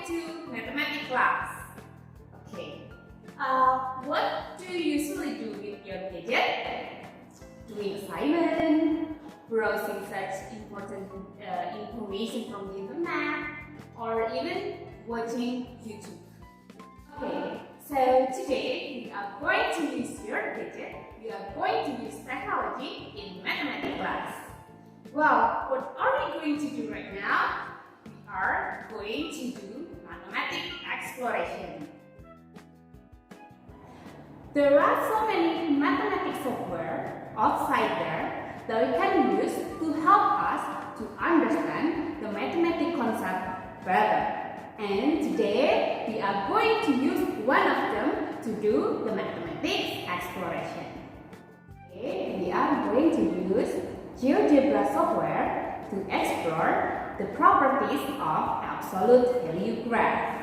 to mathematics class. Okay. What do you usually do with your gadget? Doing assignment, browsing such important information from the internet, or even watching YouTube. Okay, so today we are going to use your gadget. We are going to use technology in mathematics class. Well, what are we going to do right now? We are going to do mathematics exploration. There are so many mathematics software outside there that we can use to help us to understand the mathematics concept better. And today we are going to use one of them to do the mathematics exploration. Okay, we are going to use Geogebra software to explore the properties of absolute value graph.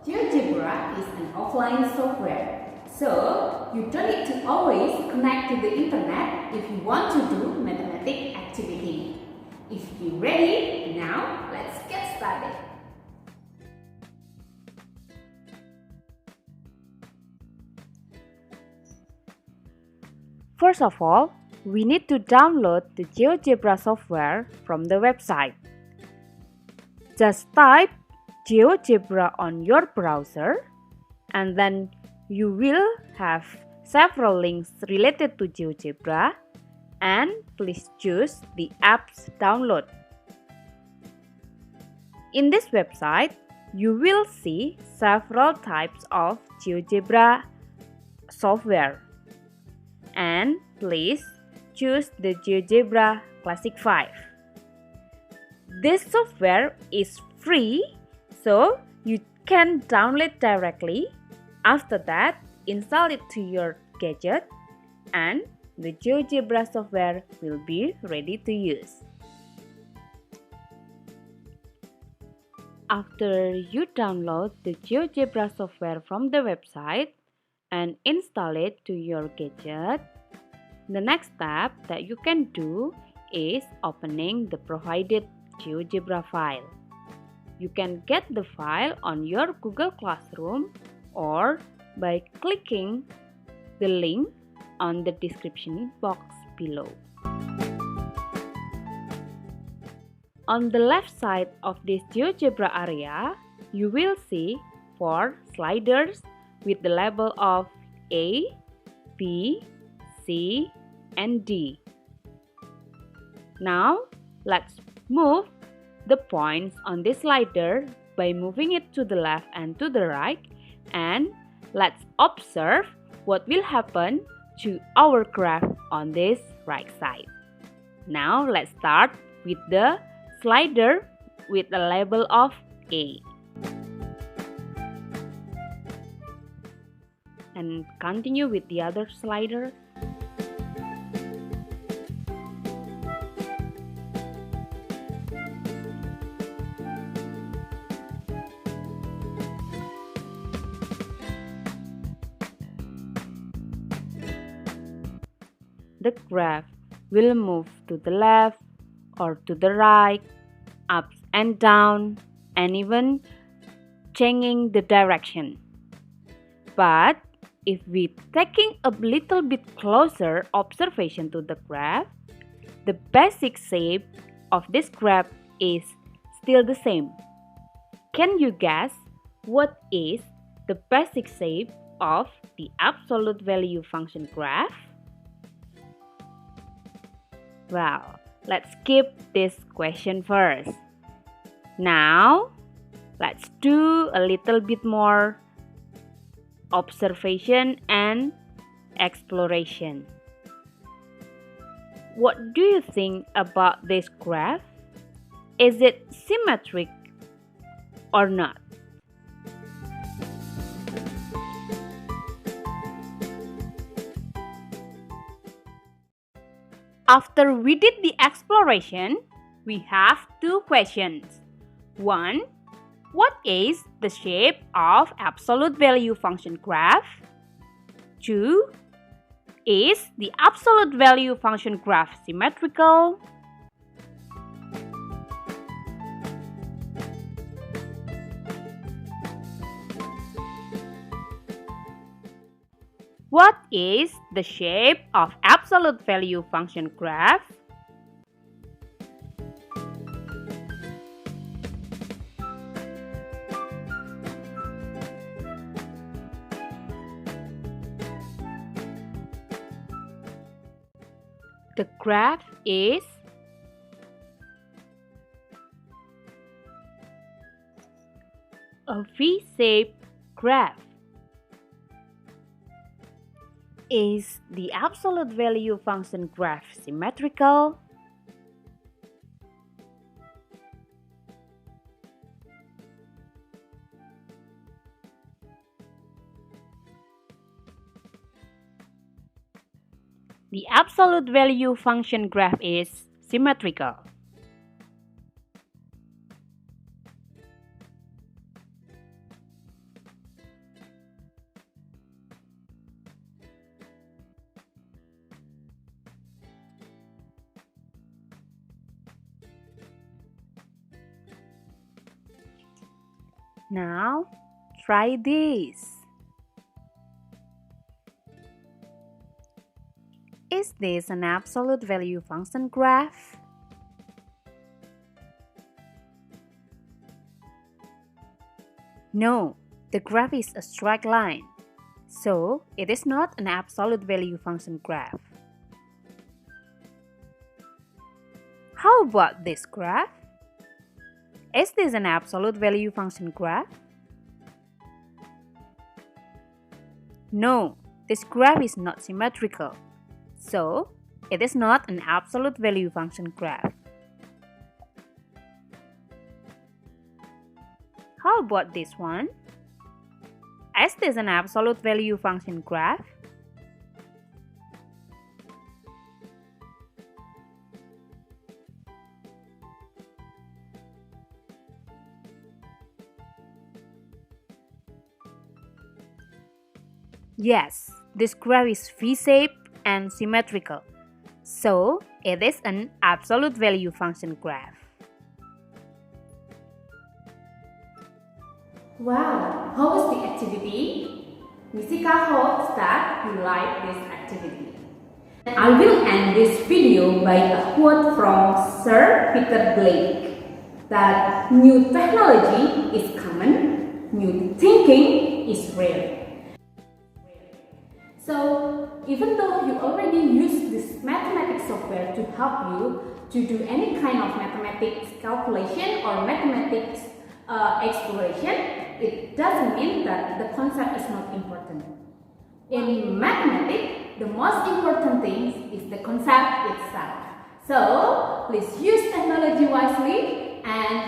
Geogebra is an offline software, so you don't need to always connect to the internet if you want to do mathematics activity. If you're ready, now let's get started. First of all, we need to download the Geogebra software from the website. Just type Geogebra on your browser, and then you will have several links related to Geogebra, and please choose the apps download. In this website, you will see several types of Geogebra software, and please choose the Geogebra Classic 5. This software is free, so you can download directly. After that, install it to your gadget and the Geogebra software will be ready to use. After you download the Geogebra software from the website and install it to your gadget, the next step that you can do is opening the provided Geogebra file. You can get the file on your Google Classroom or by clicking the link on the description box below. On the left side of this Geogebra area, you will see 4 sliders with the label of A, B, C, and D. Now, let's move the points on this slider by moving it to the left and to the right, and let's observe what will happen to our graph on this right side. Now, let's start with the slider with the label of A. And continue with the other slider. The graph will move to the left or to the right, up and down, and even changing the direction. But if we taking a little bit closer observation to the graph, the basic shape of this graph is still the same. Can you guess what is the basic shape of the absolute value function graph? Well, let's skip this question first. Now, let's do a little bit more observation and exploration. What do you think about this graph? Is it symmetric or not? After we did the exploration, we have 2 questions. 1. What is the shape of absolute value function graph? 2. Is the absolute value function graph symmetrical? What is the shape of absolute value function graph? The graph is a V-shaped graph. Is the absolute value function graph symmetrical? The absolute value function graph is symmetrical. Now, try this. Is this an absolute value function graph? No, the graph is a straight line, so it is not an absolute value function graph. How about this graph? Is this an absolute value function graph? No, this graph is not symmetrical, so it is not an absolute value function graph. How about this one? Is this an absolute value function graph? Yes, this graph is V-shaped and symmetrical, so it is an absolute value function graph. Wow, how was the activity? Misika hopes that you like this activity. I will end this video by a quote from Sir Peter Blake that new technology is common, new thinking is rare. So, even though you already use this mathematics software to help you to do any kind of mathematics calculation or mathematics exploration, it doesn't mean that the concept is not important. In mathematics, the most important thing is the concept itself. So, please use technology wisely and